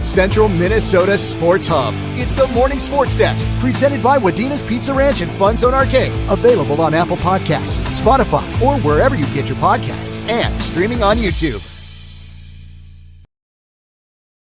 Central Minnesota Sports Hub. It's the Morning Sports Desk, presented by Wadena's Pizza Ranch and FunZone Arcade. Available on Apple Podcasts, Spotify, or wherever you get your podcasts, and streaming on YouTube.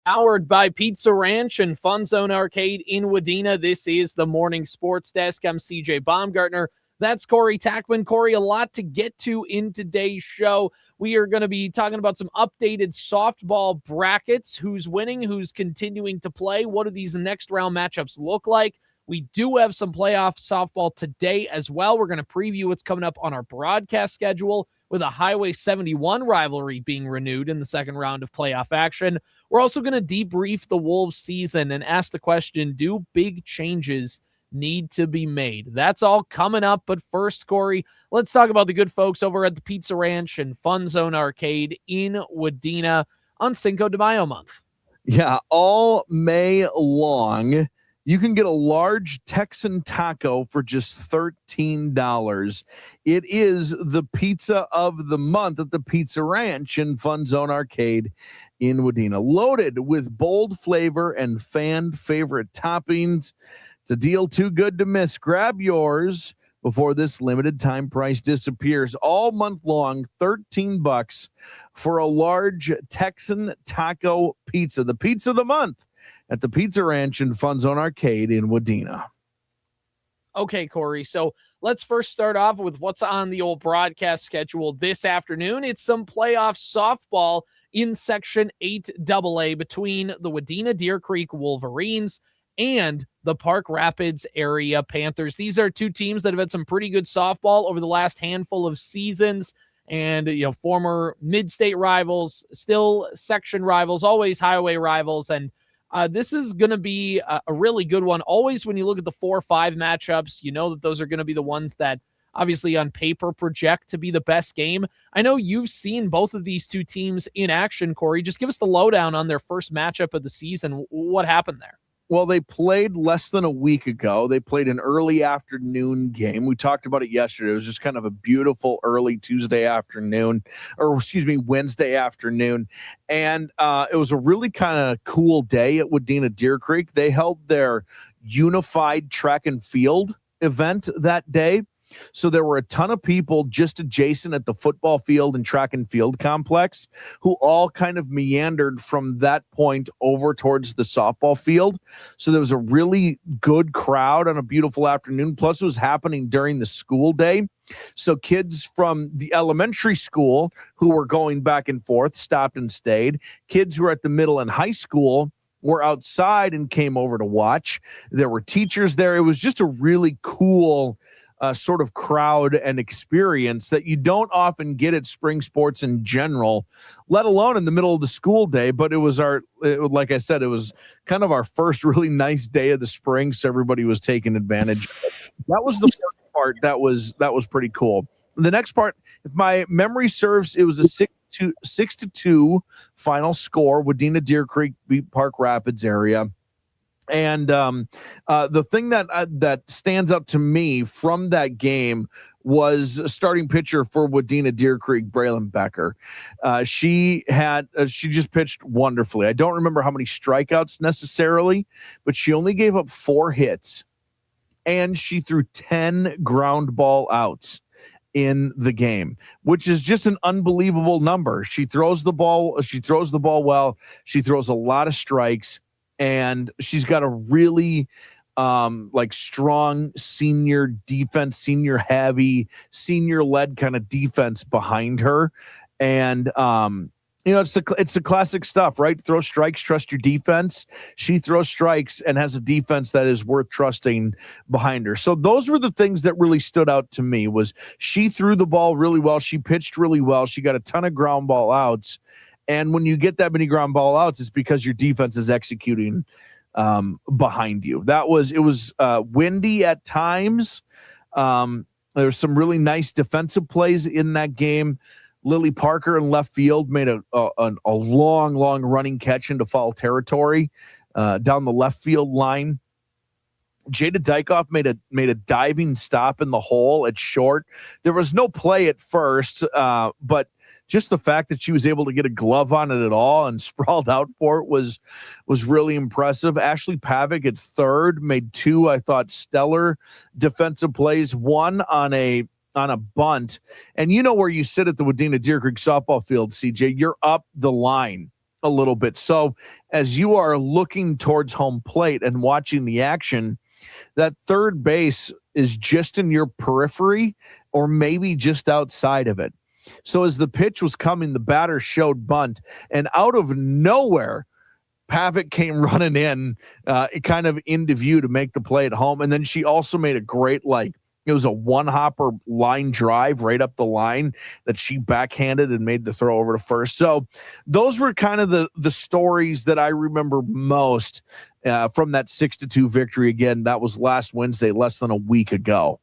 Powered by Pizza Ranch and FunZone Arcade in Wadena, this is the Morning Sports Desk. I'm CJ Baumgartner. That's Corey Tackman. Corey, a lot to get to in today's show. We are going to be talking about some updated softball brackets. Who's winning? Who's continuing to play? What do these next round matchups look like? We do have some playoff softball today as well. We're going to preview what's coming up on our broadcast schedule with a Highway 71 rivalry being renewed in the second round of playoff action. We're also going to debrief the Wolves season and ask the question, do big changes need to be made? That's all coming up. But first, Corey, let's talk about the good folks over at the Pizza Ranch and FunZone Arcade in Wadena on Cinco de Mayo month. Yeah, all May long, you can get a large Texan taco for just $13. It is the pizza of the month at the Pizza Ranch and FunZone Arcade in Wadena. Loaded with bold flavor and fan favorite toppings. It's a deal too good to miss. Grab yours before this limited time price disappears. All month long, $13 for a large Texan taco pizza. The pizza of the month at the Pizza Ranch and FunZone Arcade in Wadena. Okay, Corey, so let's first start off with what's on the old broadcast schedule this afternoon. It's some playoff softball in Section 8AA between the Wadena-Deer Creek Wolverines and the Park Rapids Area Panthers. These are two teams that have had some pretty good softball over the last handful of seasons, and former mid-state rivals, still section rivals, always highway rivals, and this is going to be a really good one. Always when you look at the 4-5 matchups, you know that those are going to be the ones that obviously on paper project to be the best game. I know you've seen both of these two teams in action, Corey. Just give us the lowdown on their first matchup of the season. What happened there? Well, they played less than a week ago. They played an early afternoon game. We talked about it yesterday. It was just kind of a beautiful early Wednesday afternoon. And it was a really kind of cool day at Wadena-Deer Creek. They held their unified track and field event that day. So there were a ton of people just adjacent at the football field and track and field complex who all kind of meandered from that point over towards the softball field. So there was a really good crowd on a beautiful afternoon. Plus it was happening during the school day. So kids from the elementary school who were going back and forth stopped and stayed. Kids who were at the middle and high school were outside and came over to watch. There were teachers there. It was just a really cool sort of crowd and experience that you don't often get at spring sports in general, let alone in the middle of the school day. But it was like I said, it was kind of our first really nice day of the spring, so everybody was taking advantage. That was the first part. That was pretty cool. The next part, if my memory serves, it was a 6-2 final score. Wadena-Deer Creek beat Park Rapids Area. And the thing that stands out to me from that game was a starting pitcher for Wadena-Deer Creek, Braylon Becker. She just pitched wonderfully. I don't remember how many strikeouts necessarily, but she only gave up 4 hits, and she threw 10 ground ball outs in the game, which is just an unbelievable number. She throws the ball well. She throws a lot of strikes. And she's got a really strong senior defense, senior heavy, senior led kind of defense behind her. And it's the classic stuff, right? Throw strikes, trust your defense. She throws strikes and has a defense that is worth trusting behind her. So those were the things that really stood out to me. Was she threw the ball really well, she pitched really well, she got a ton of ground ball outs. And when you get that many ground ball outs, it's because your defense is executing behind you. It was windy at times. There were some really nice defensive plays in that game. Lily Parker in left field made a long running catch into foul territory down the left field line. Jada Dykoff made a diving stop in the hole at short. There was no play at first, but just the fact that she was able to get a glove on it at all and sprawled out for it was really impressive. Ashley Pavick at third made two, I thought, stellar defensive plays, one on a bunt. And you know where you sit at the Wadena-Deer Creek softball field, CJ, you're up the line a little bit. So as you are looking towards home plate and watching the action, that third base is just in your periphery or maybe just outside of it. So as the pitch was coming, the batter showed bunt, and out of nowhere, Pavick came running in, kind of into view to make the play at home. And then she also made a great, it was a one-hopper line drive right up the line that she backhanded and made the throw over to first. So those were kind of the stories that I remember most from that 6-2 victory. Again, that was last Wednesday, less than a week ago.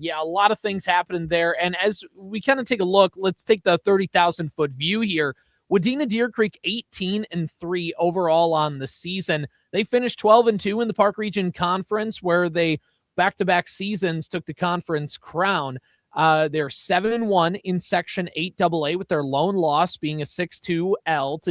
Yeah, a lot of things happening there. And as we kind of take a look, let's take the 30,000-foot view here. Wadena-Deer Creek 18-3 overall on the season. They finished 12-2 in the Park Region Conference, where they back-to-back seasons took the conference crown. They're 7-1 in Section 8AA, with their lone loss being a 6-2 to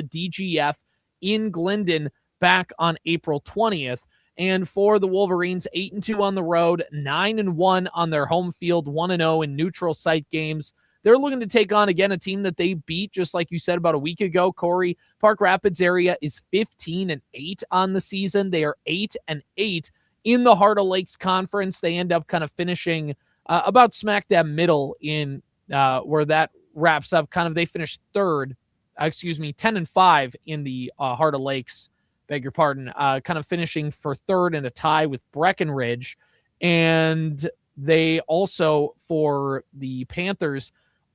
DGF in Glendon back on April 20th. And for the Wolverines, 8-2 on the road, 9-1 on their home field, 1-0 in neutral site games. They're looking to take on, again, a team that they beat, just like you said, about a week ago, Corey. Park Rapids area is 15-8 on the season. They are 8-8 in the Heart of Lakes Conference. They end up kind of finishing about smack dab middle in where that wraps up. They finished 10-5 in the Heart of Lakes. Beg your pardon. Kind of finishing for third in a tie with Breckenridge. And they also, for the Panthers,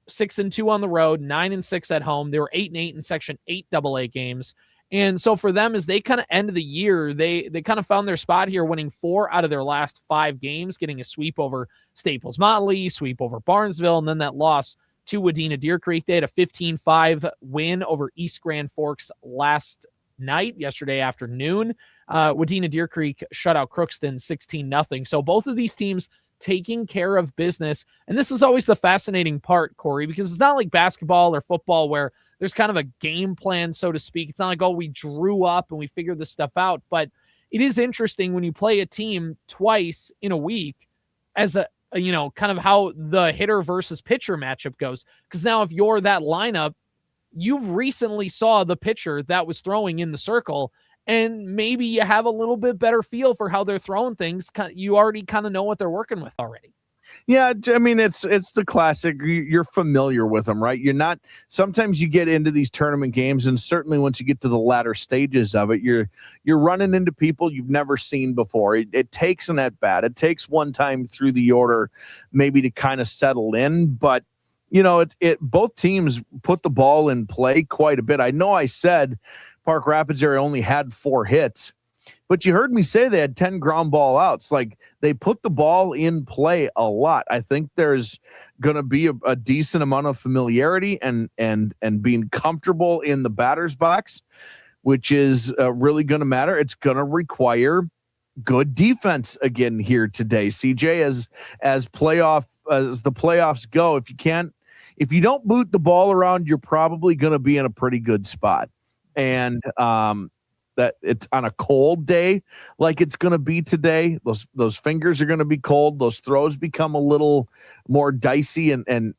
6-2 on the road, 9-6 at home. They were 8-8 in Section 8AA games. And so for them, as they kind of end of the year, they kind of found their spot here, winning 4 out of their last 5 games, getting a sweep over Staples Motley, sweep over Barnesville, and then that loss to Wadena-Deer Creek. They had a 15-5 win over East Grand Forks yesterday afternoon. Wadena-Deer Creek shut out Crookston 16-0. So both of these teams taking care of business. And this is always the fascinating part, Corey, because it's not like basketball or football where there's kind of a game plan, so to speak. It's not like, we drew up and we figured this stuff out. But it is interesting when you play a team twice in a week as kind of how the hitter versus pitcher matchup goes. Because now if you're that lineup, you've recently saw the pitcher that was throwing in the circle, and maybe you have a little bit better feel for how they're throwing things. You already kind of know what they're working with already. Yeah, I mean, it's the classic. You're familiar with them, right? You're not. Sometimes you get into these tournament games, and certainly once you get to the latter stages of it, you're running into people you've never seen before. It takes an at bat. It takes one time through the order, maybe to kind of settle in. But both teams put the ball in play quite a bit. I know I said Park Rapids area only had 4 hits, but you heard me say they had 10 ground ball outs. Like, they put the ball in play a lot. I think there's going to be a decent amount of familiarity and being comfortable in the batter's box, which is really going to matter. It's going to require good defense again here today, CJ, as the playoffs go. If you don't boot the ball around, you're probably going to be in a pretty good spot. And that it's on a cold day like it's going to be today, those fingers are going to be cold. Those throws become a little more dicey, and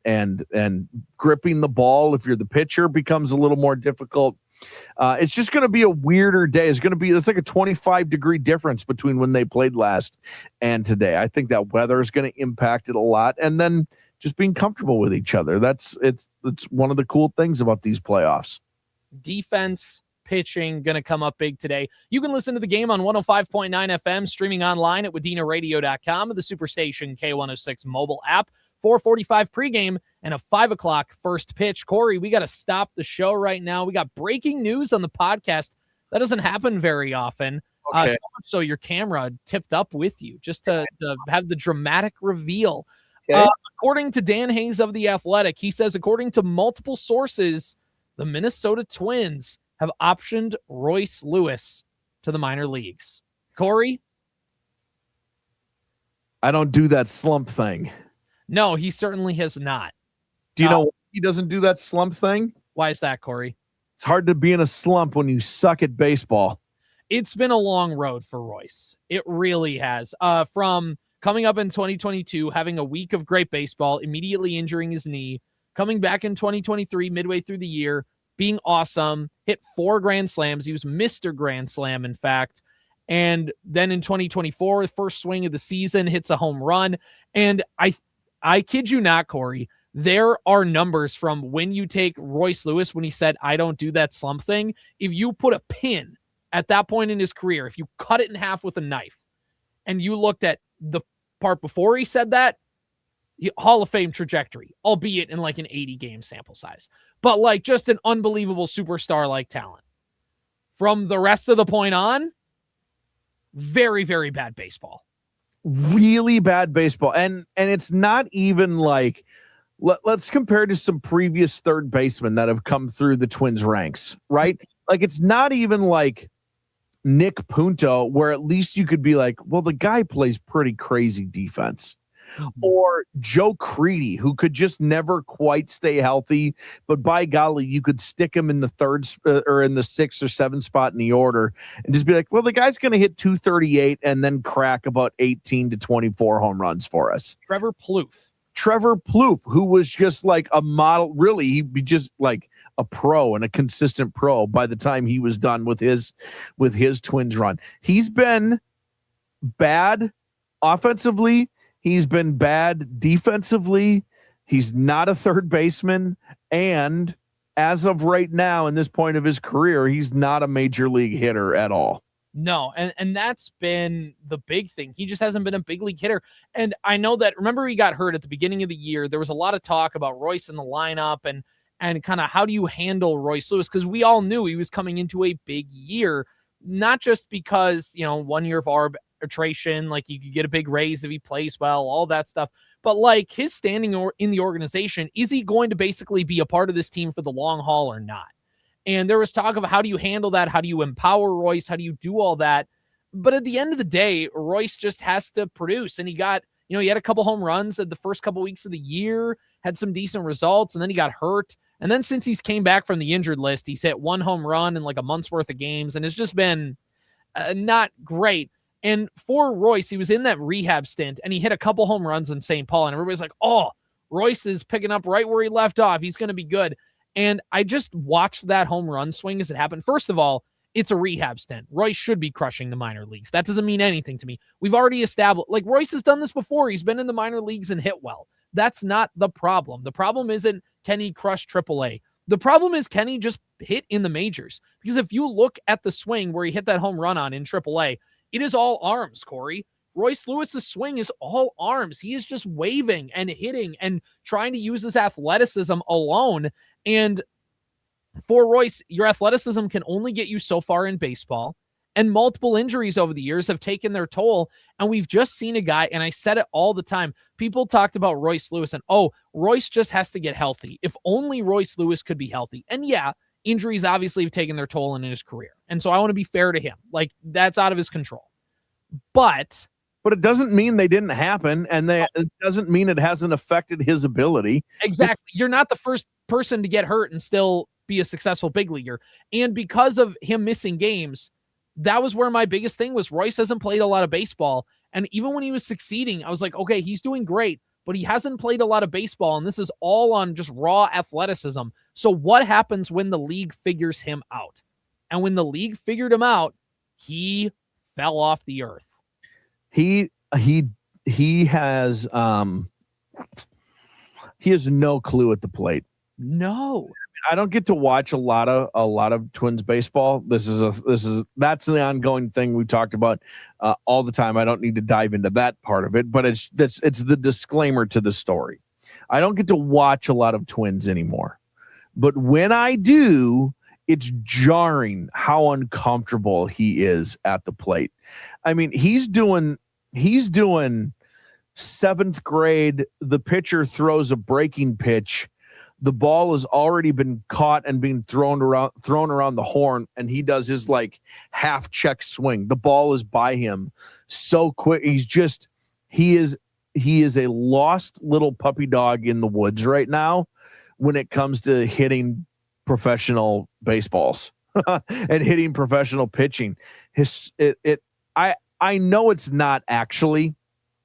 gripping the ball, if you're the pitcher, becomes a little more difficult. It's just going to be a weirder day. It's like a 25-degree difference between when they played last and today. I think that weather is going to impact it a lot. And then just being comfortable with each other. It's one of the cool things about these playoffs. Defense, pitching, going to come up big today. You can listen to the game on 105.9 FM, streaming online at Wadena-Radio.com, the Superstation K-106 mobile app. 4:45 pregame and a 5 o'clock first pitch. Corey, we got to stop the show right now. We got breaking news on the podcast. That doesn't happen very often. Okay. So your camera tipped up with you just to have the dramatic reveal. Okay. According to Dan Hayes of The Athletic, he says, according to multiple sources, the Minnesota Twins have optioned Royce Lewis to the minor leagues. Corey? I don't do that slump thing. No, he certainly has not. Do you know he doesn't do that slump thing? Why is that, Corey? It's hard to be in a slump when you suck at baseball. It's been a long road for Royce. It really has. From coming up in 2022, having a week of great baseball, immediately injuring his knee, coming back in 2023, midway through the year, being awesome, hit 4 grand slams. He was Mr. Grand Slam, in fact. And then in 2024, the first swing of the season, hits a home run. And I kid you not, Corey, there are numbers from when you take Royce Lewis, when he said, I don't do that slump thing. If you put a pin at that point in his career, if you cut it in half with a knife and you looked at the part before he said that, Hall of Fame trajectory, albeit in like an 80 game sample size, but like just an unbelievable superstar like talent. From the rest of the point on, very, very bad baseball. Really bad baseball. And it's not even like, let's compare to some previous third basemen that have come through the Twins ranks, right? Like, it's not even like Nick Punto, where at least you could be like, well, the guy plays pretty crazy defense. Or Joe Creedy, who could just never quite stay healthy, but by golly, you could stick him in the third or in the 6th or 7th spot in the order and just be like, well, the guy's going to hit 238 and then crack about 18 to 24 home runs for us. Trevor Plouffe, who was just like a model. Really, he'd be just like a pro and a consistent pro by the time he was done with his Twins run. He's been bad offensively. He's been bad defensively. He's not a third baseman. And as of right now, in this point of his career, he's not a major league hitter at all. No, and that's been the big thing. He just hasn't been a big league hitter. And I know that, remember, he got hurt at the beginning of the year. There was a lot of talk about Royce in the lineup and kind of how do you handle Royce Lewis? Because we all knew he was coming into a big year, not just because, 1 year of arbitration, like you could get a big raise if he plays well, all that stuff. But like his standing in the organization, is he going to basically be a part of this team for the long haul or not? And there was talk of how do you handle that? How do you empower Royce? How do you do all that? But at the end of the day, Royce just has to produce. And he got, he had a couple home runs at the first couple weeks of the year, had some decent results, and then he got hurt. And then since he's came back from the injured list, he's hit 1 home run in like a month's worth of games, and it's just been not great. And for Royce, he was in that rehab stint, and he hit a couple home runs in St. Paul, and everybody's like, oh, Royce is picking up right where he left off. He's going to be good. And I just watched that home run swing as it happened. First of all, it's a rehab stint. Royce should be crushing the minor leagues. That doesn't mean anything to me. We've already established, like Royce has done this before. He's been in the minor leagues and hit well. That's not the problem. The problem isn't can he crush AAA. The problem is can he just hit in the majors? Because if you look at the swing where he hit that home run on in AAA, it is all arms, Corey. Royce Lewis's swing is all arms. He is just waving and hitting and trying to use his athleticism alone. And for Royce, your athleticism can only get you so far in baseball. And multiple injuries over the years have taken their toll. And we've just seen a guy, and I said it all the time. People talked about Royce Lewis and, Royce just has to get healthy. If only Royce Lewis could be healthy. And yeah, injuries obviously have taken their toll in his career. And so I want to be fair to him. Like, that's out of his control. But it doesn't mean they didn't happen, and it doesn't mean it hasn't affected his ability. Exactly. You're not the first person to get hurt and still be a successful big leaguer. And because of him missing games, that was where my biggest thing was. Royce hasn't played a lot of baseball. And even when he was succeeding, I was like, okay, he's doing great, but he hasn't played a lot of baseball. And this is all on just raw athleticism. So what happens when the league figures him out? And when the league figured him out, he fell off the earth. He has no clue at the plate. No. I don't get to watch a lot of Twins baseball. That's the ongoing thing we talked about all the time. I don't need to dive into that part of it, but it's the disclaimer to the story. I don't get to watch a lot of Twins anymore, but when I do, it's jarring how uncomfortable he is at the plate. I mean, he's doing 7th grade. The pitcher throws a breaking pitch. The ball has already been caught and being thrown around the horn, and he does his like half check swing. The ball is by him so quick. He is a lost little puppy dog in the woods right now, when it comes to hitting professional baseballs and hitting professional pitching. I know it's not actually,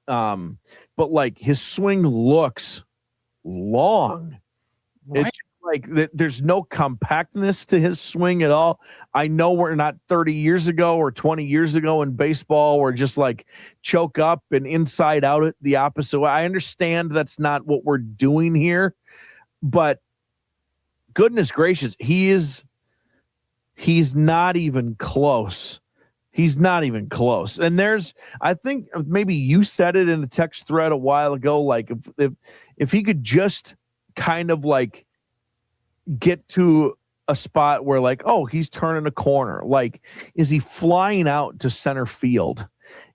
but like his swing looks long. Right. It's like there's no compactness to his swing at all. I know we're not 30 years ago or 20 years ago in baseball where just like choke up and inside out it the opposite way. I understand that's not what we're doing here, but goodness gracious, he's not even close. He's not even close. And I think maybe you said it in a text thread a while ago, like if he could just kind of like get to a spot where like, oh, he's turning a corner. Like, is he flying out to center field?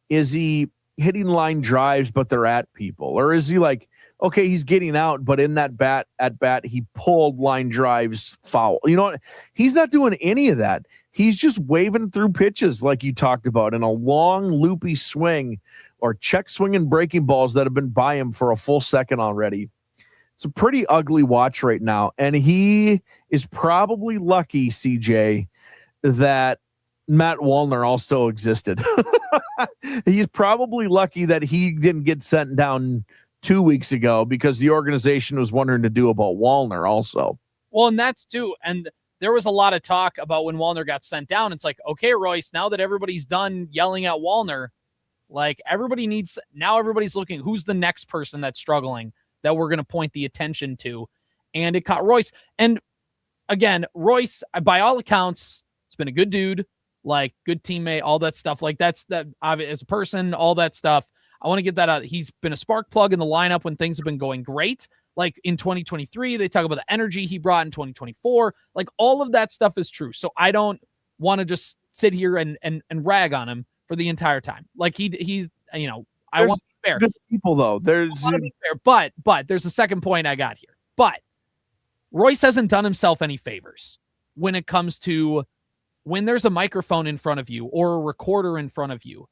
Is he hitting line drives, but they're at people? Or is he like, okay, he's getting out, but in that at bat, he pulled line drives foul. You know what? He's not doing any of that. He's just waving through pitches like you talked about in a long loopy swing or check swing and breaking balls that have been by him for a full second already. It's a pretty ugly watch right now. And he is probably lucky, CJ, that Matt Wallner also existed. He's probably lucky that he didn't get sent down 2 weeks ago because the organization was wondering to do about Wallner also. Well, and that's too. And there was a lot of talk about when Wallner got sent down. It's like, okay, Royce, now that everybody's done yelling at Wallner, like everybody's looking, who's the next person that's struggling that we're going to point the attention to? And it caught Royce. And again, Royce, by all accounts, has been a good dude, like good teammate, all that stuff. Like that's that as a person, all that stuff. I want to get that out. He's been a spark plug in the lineup when things have been going great. Like in 2023, they talk about the energy he brought in 2024. Like all of that stuff is true. So I don't want to just sit here and rag on him for the entire time. Like he's, you know, I want to be fair. Good people though. There's fair, but there's a second point I got here. But Royce hasn't done himself any favors when it comes to when there's a microphone in front of you or a recorder in front of you.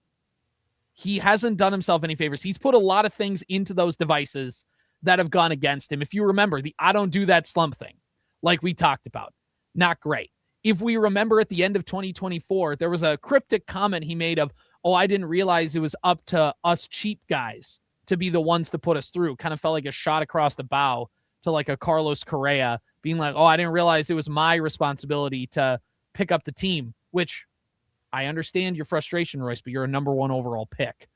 He hasn't done himself any favors. He's put a lot of things into those devices that have gone against him. If you remember the I don't do that slump thing, like we talked about, not great. If we remember at the end of 2024, there was a cryptic comment he made of, oh, I didn't realize it was up to us cheap guys to be the ones to put us through. Kind of felt like a shot across the bow to like a Carlos Correa being like, oh, I didn't realize it was my responsibility to pick up the team, which I understand your frustration, Royce, but you're a number one overall pick.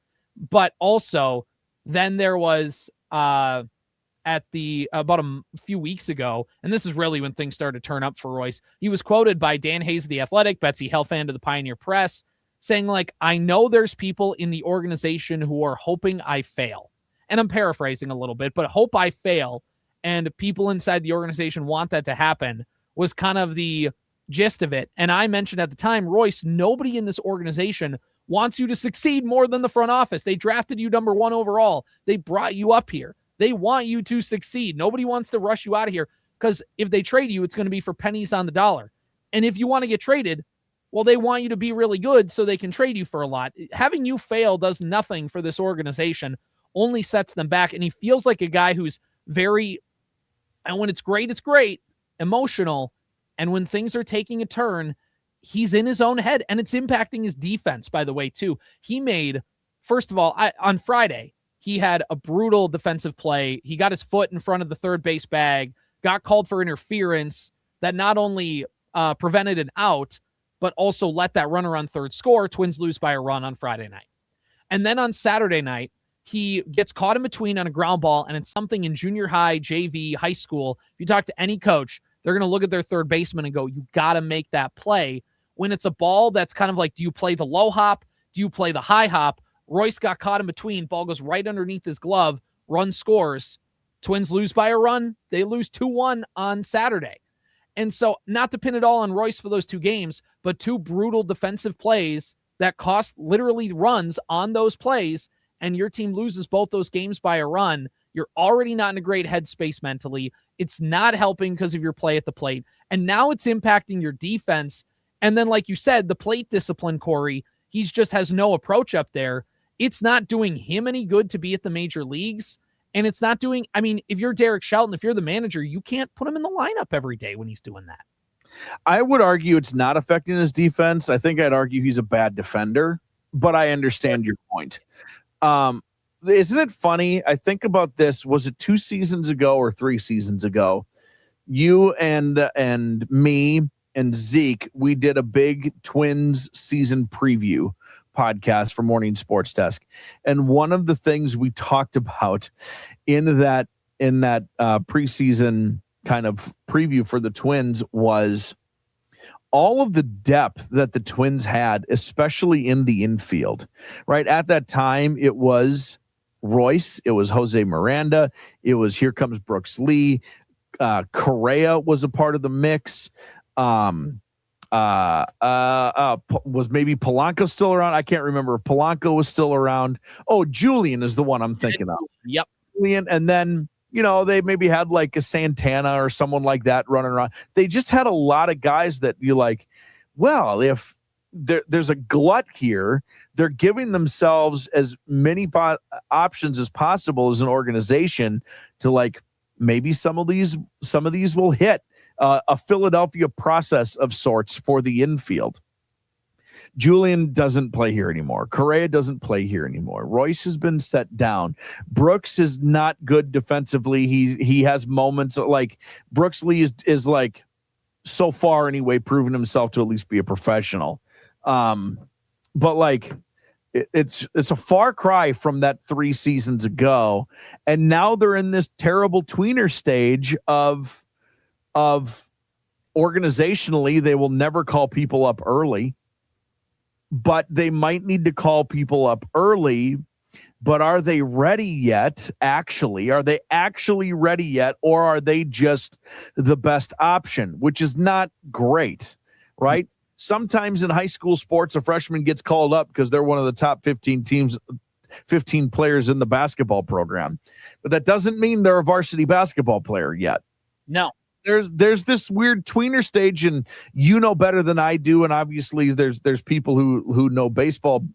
But also, then there was about a few weeks ago, and this is really when things started to turn up for Royce. He was quoted by Dan Hayes of The Athletic, Betsy Helfand of the Pioneer Press, saying like, I know there's people in the organization who are hoping I fail. And I'm paraphrasing a little bit, but hope I fail. And people inside the organization want that to happen was kind of the gist of it. And I mentioned at the time, Royce, nobody in this organization wants you to succeed more than the front office. They drafted you number one overall. They brought you up here. They want you to succeed. Nobody wants to rush you out of here because if they trade you, it's going to be for pennies on the dollar. And if you want to get traded, well, they want you to be really good so they can trade you for a lot. Having you fail does nothing for this organization, only sets them back. And he feels like a guy who's very, and when it's great, emotional. And when things are taking a turn, he's in his own head, and it's impacting his defense, by the way, too. He made, first of all, on Friday, he had a brutal defensive play. He got his foot in front of the third base bag, got called for interference that not only prevented an out, but also let that runner on third score. Twins lose by a run on Friday night. And then on Saturday night, he gets caught in between on a ground ball, and it's something in junior high, JV, high school. If you talk to any coach, they're going to look at their third baseman and go, you got to make that play. When it's a ball that's kind of like, do you play the low hop? Do you play the high hop? Royce got caught in between. Ball goes right underneath his glove. Run scores. Twins lose by a run. They lose 2-1 on Saturday. And so not to pin it all on Royce for those two games, but two brutal defensive plays that cost literally runs on those plays, and your team loses both those games by a run. You're already not in a great headspace mentally. It's not helping because of your play at the plate. And now it's impacting your defense. And then, like you said, the plate discipline, Corey, he just has no approach up there. It's not doing him any good to be at the major leagues. And it's not doing, I mean, if you're Derek Shelton, if you're the manager, you can't put him in the lineup every day when he's doing that. I would argue it's not affecting his defense. I think I'd argue he's a bad defender, but I understand your point. Isn't it funny? I think about this. Was it 2 seasons ago or 3 seasons ago? You and me and Zeke, we did a big Twins season preview podcast for Morning Sports Desk. And one of the things we talked about in that preseason kind of preview for the Twins was all of the depth that the Twins had, especially in the infield, right? At that time, it was Royce, it was Jose Miranda, it was Here Comes Brooks Lee, Correa was a part of the mix. Was maybe Polanco still around? I can't remember if Polanco was still around. Oh, Julian is the one I'm thinking of. Yep. Julian, and then they maybe had like a Santana or someone like that running around. They just had a lot of guys that you like, well, if there's a glut here, they're giving themselves as many options as possible as an organization to like, maybe some of these will hit a Philadelphia process of sorts for the infield. Julian doesn't play here anymore. Correa doesn't play here anymore. Royce has been set down. Brooks is not good defensively. He has moments like Brooks Lee is like so far anyway proven himself to at least be a professional. But like it's a far cry from that 3 seasons ago, and now they're in this terrible tweener stage of organizationally they will never call people up early. But they might need to call people up early. But are they ready yet? Actually, are they actually ready yet? Or are they just the best option, which is not great, right? Mm-hmm. Sometimes in high school sports, a freshman gets called up because they're one of the top 15 players in the basketball program. But that doesn't mean they're a varsity basketball player yet. No. There's this weird tweener stage, and you know better than I do, and obviously there's people who know baseball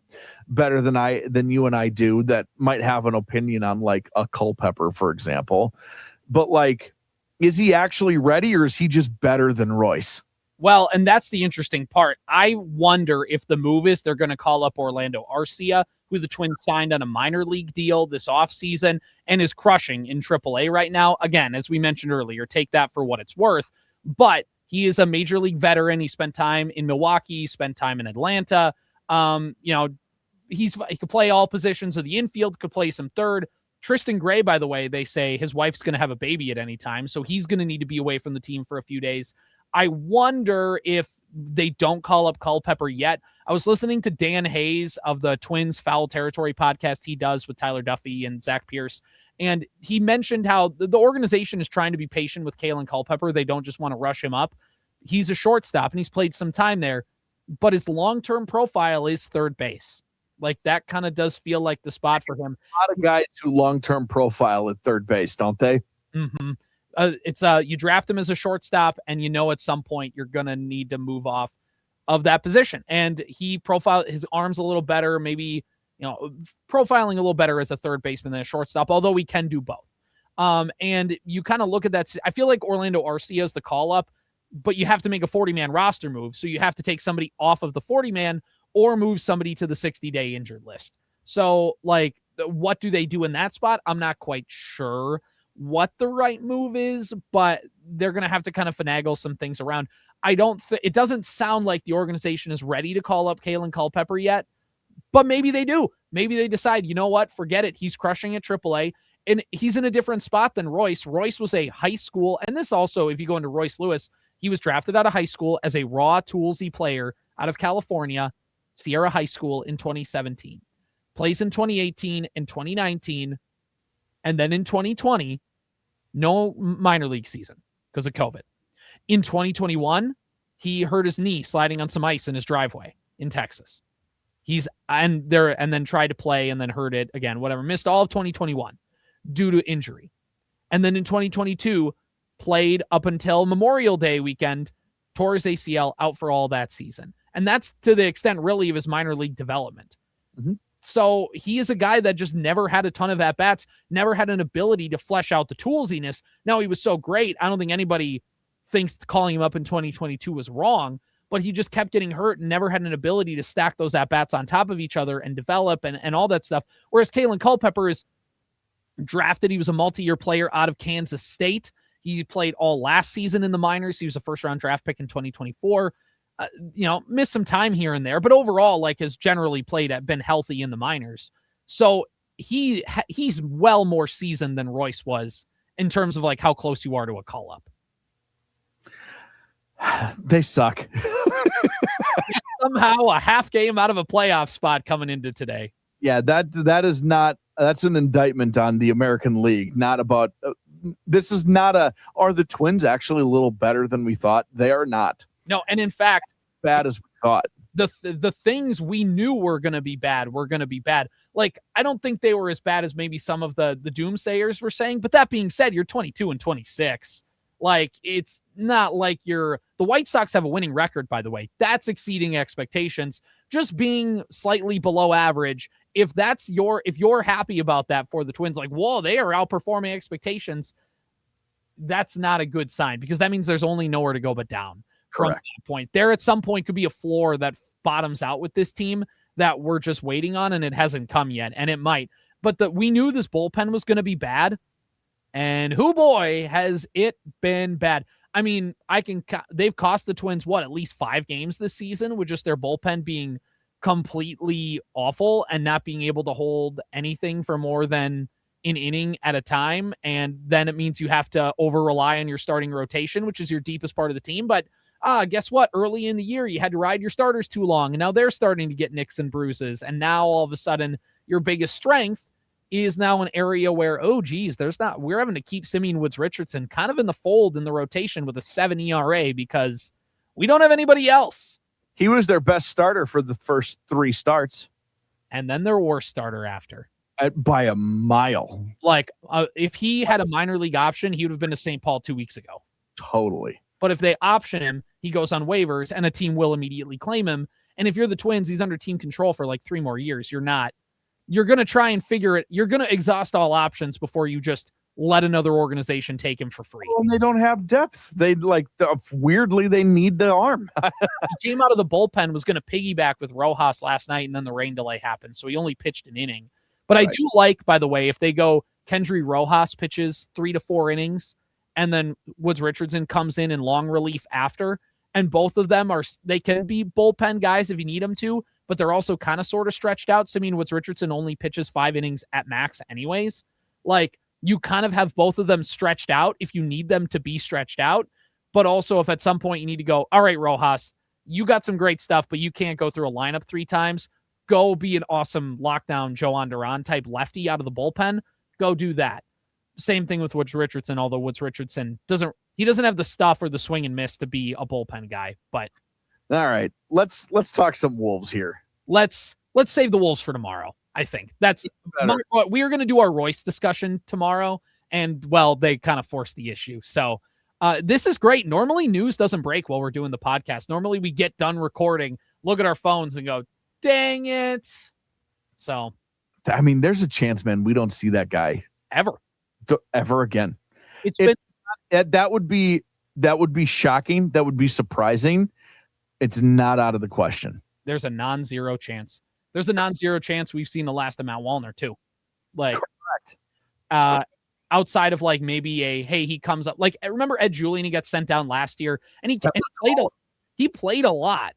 better than you and I do that might have an opinion on like a Culpepper, for example. But like, is he actually ready, or is he just better than Royce? Well, and that's the interesting part. I wonder if the move is they're going to call up Orlando Arcia, who the Twins signed on a minor league deal this offseason and is crushing in AAA right now. Again, as we mentioned earlier, take that for what it's worth. But he is a major league veteran. He spent time in Milwaukee, spent time in Atlanta. He could play all positions of the infield, could play some third. Tristan Gray, by the way, they say his wife's going to have a baby at any time, so he's going to need to be away from the team for a few days. I wonder if they don't call up Culpepper yet. I was listening to Dan Hayes of the Twins Foul Territory podcast he does with Tyler Duffy and Zach Pierce, and he mentioned how the organization is trying to be patient with Kalen Culpepper. They don't just want to rush him up. He's a shortstop, and he's played some time there, but his long-term profile is third base. Like, that kind of does feel like the spot for him. A lot of guys who long-term profile at third base, don't they? Mm-hmm. You draft him as a shortstop, and at some point you're going to need to move off of that position. And he profiled his arms a little better, maybe, profiling a little better as a third baseman than a shortstop, although he can do both. And you kind of look at that. I feel like Orlando Arcia is the call up, but you have to make a 40-man roster move. So you have to take somebody off of the 40-man or move somebody to the 60-day injured list. So like, what do they do in that spot? I'm not quite sure what the right move is, but they're going to have to kind of finagle some things around. It doesn't sound like the organization is ready to call up Kalen Culpepper yet, but maybe they do. Maybe they decide, you know what, forget it. He's crushing at AAA, and he's in a different spot than Royce. Royce was a high school, and this also, if you go into Royce Lewis, he was drafted out of high school as a raw toolsy player out of California, Sierra High School in 2017. Plays in 2018 and 2019, and then in 2020, no minor league season because of COVID. In 2021, he hurt his knee sliding on some ice in his driveway in Texas. And then tried to play and then hurt it again, whatever. Missed all of 2021 due to injury. And then in 2022, played up until Memorial Day weekend, tore his ACL, out for all that season. And that's to the extent really of his minor league development. Mm-hmm. So he is a guy that just never had a ton of at-bats, never had an ability to flesh out the toolsiness. Now, he was so great, I don't think anybody thinks calling him up in 2022 was wrong, but he just kept getting hurt and never had an ability to stack those at-bats on top of each other and develop and all that stuff. Whereas Kalen Culpepper is drafted. He was a multi-year player out of Kansas State. He played all last season in the minors. He was a first-round draft pick in 2024. Missed some time here and there, but overall, has generally been healthy in the minors. So he's well more seasoned than Royce was in terms of how close you are to a call-up. They suck. Somehow a half game out of a playoff spot coming into today. Yeah, that's an indictment on the American League, not about this is not are the Twins actually a little better than we thought? They are not. No, and in fact, bad as we thought. The things we knew were going to be bad were going to be bad. I don't think they were as bad as maybe some of the doomsayers were saying, but that being said, you're 22-26. It's not like the White Sox have a winning record, by the way. That's exceeding expectations. Just being slightly below average. If you're happy about that for the Twins, whoa, they are outperforming expectations. That's not a good sign because that means there's only nowhere to go but down. Correct. From that point, there at some point could be a floor that bottoms out with this team that we're just waiting on, and it hasn't come yet, and it might. But we knew this bullpen was going to be bad. And boy, has it been bad. I mean, they've cost the Twins, at least 5 games this season with just their bullpen being completely awful and not being able to hold anything for more than an inning at a time. And then it means you have to over-rely on your starting rotation, which is your deepest part of the team. But guess what? Early in the year, you had to ride your starters too long, and now they're starting to get nicks and bruises. And now all of a sudden, your biggest strength is now an area where, we're having to keep Simeon Woods-Richardson kind of in the fold in the rotation with a 7 ERA because we don't have anybody else. He was their best starter for the first 3 starts. And then their worst starter after. By a mile. If he had a minor league option, he would have been to St. Paul 2 weeks ago. Totally. But if they option him, he goes on waivers and a team will immediately claim him. And if you're the Twins, he's under team control for 3 more years. You're not. You're going to try and figure it. You're going to exhaust all options before you just let another organization take him for free. Well, they don't have depth. They weirdly, they need the arm. He came out of the bullpen, was going to piggyback with Rojas last night, and then the rain delay happened. So he only pitched an inning. But right. I do by the way, if they go Kendry Rojas pitches 3 to 4 innings, and then Woods Richardson comes in long relief after, and both of them they can be bullpen guys if you need them to, but they're also kind of sort of stretched out. Simeon Woods Richardson only pitches 5 innings at max anyways. You kind of have both of them stretched out if you need them to be stretched out, but also if at some point you need to go, all right, Rojas, you got some great stuff, but you can't go through a lineup 3 times. Go be an awesome lockdown Joan Duran type lefty out of the bullpen. Go do that. Same thing with Woods Richardson, although Woods Richardson doesn't have the stuff or the swing and miss to be a bullpen guy. But all right, let's talk some Wolves here. Let's save the Wolves for tomorrow. I think we are going to do our Royce discussion tomorrow, and they kind of forced the issue. So this is great. Normally news doesn't break while we're doing the podcast. Normally we get done recording, look at our phones, and go, dang it. So, I mean, there's a chance, man, we don't see that guy ever again. That would be shocking. That would be surprising. It's not out of the question. There's a non-zero chance. There's a non-zero chance we've seen the last of Matt Wallner too. Correct. Outside of maybe he comes up. Remember Ed Julian, he got sent down last year and he played a lot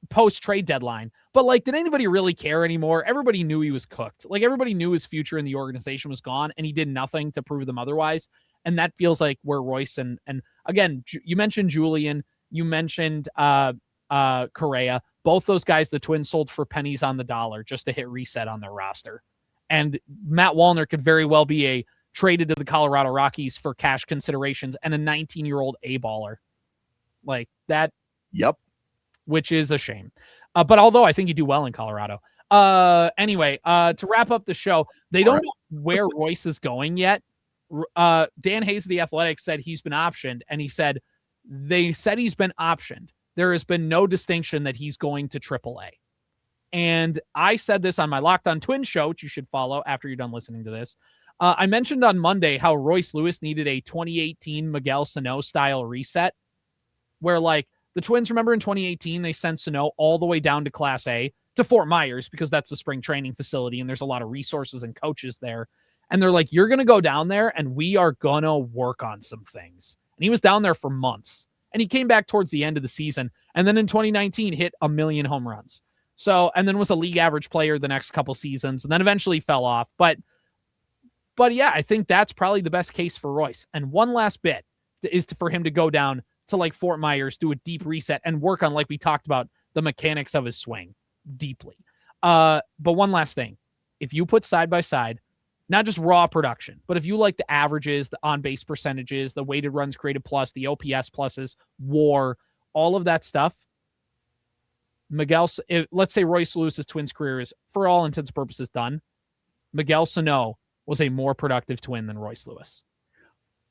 post trade deadline. But did anybody really care anymore? Everybody knew he was cooked. Everybody knew his future in the organization was gone, and he did nothing to prove them otherwise. And that feels like where Royce and again, you mentioned Julian, you mentioned Correa. Both those guys, the Twins sold for pennies on the dollar just to hit reset on their roster. And Matt Wallner could very well be traded to the Colorado Rockies for cash considerations and a 19-year-old A-baller. That. Yep. Which is a shame. But although I think you do well in Colorado. Anyway, to wrap up the show, they don't know where Royce is going yet. Dan Hayes of The Athletic said he's been optioned, and he said they said he's been optioned. There has been no distinction that he's going to AAA. And I said this on my Locked On Twins show, which you should follow after you're done listening to this. I mentioned on Monday how Royce Lewis needed a 2018 Miguel Sano style reset, where like the Twins, remember in 2018, they sent Sano all the way down to Class A to Fort Myers because that's the spring training facility and there's a lot of resources and coaches there. And they're like, you're going to go down there and we are going to work on some things. And he was down there for months and he came back towards the end of the season. And then in 2019 hit 1 million home runs. So, and then was a league average player the next couple seasons and then eventually fell off. But yeah, I think that's probably the best case for Royce. And one last bit is for him to go down to like Fort Myers, do a deep reset and work on, like we talked about, the mechanics of his swing deeply. But one last thing, if you put side by side, not just raw production, but if you like the averages, the on-base percentages, the weighted runs created plus, the OPS pluses, WAR, all of that stuff, let's say Royce Lewis's Twins career is, for all intents and purposes, done. Miguel Sano was a more productive Twin than Royce Lewis.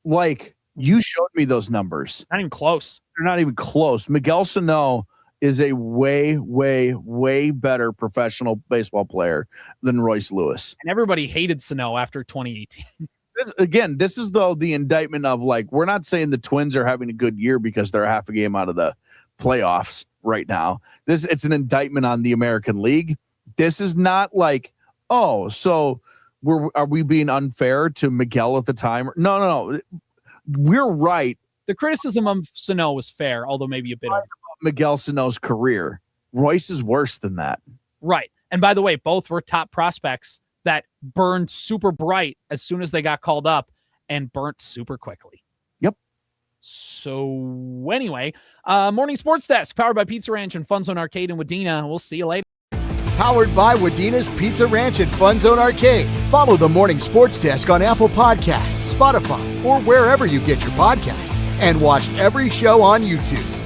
Like, you showed me those numbers. Not even close. They're not even close. Miguel Sano is a way, way, way better professional baseball player than Royce Lewis. And everybody hated Sano after 2018. This is the indictment of, like, we're not saying the Twins are having a good year because they're half a game out of the playoffs right now. It's an indictment on the American League. This is not like, oh, so are we being unfair to Miguel at the time? No. We're right. The criticism of Sano was fair, although maybe a bit of Miguel Sano's career. Royce is worse than that. Right. And by the way, both were top prospects that burned super bright as soon as they got called up and burnt super quickly. Yep. So anyway, Morning Sports Desk, powered by Pizza Ranch and FunZone Arcade in Wadena. We'll see you later. Powered by Wadena's Pizza Ranch and FunZone Arcade. Follow the Morning Sports Desk on Apple Podcasts, Spotify, or wherever you get your podcasts. And watch every show on YouTube.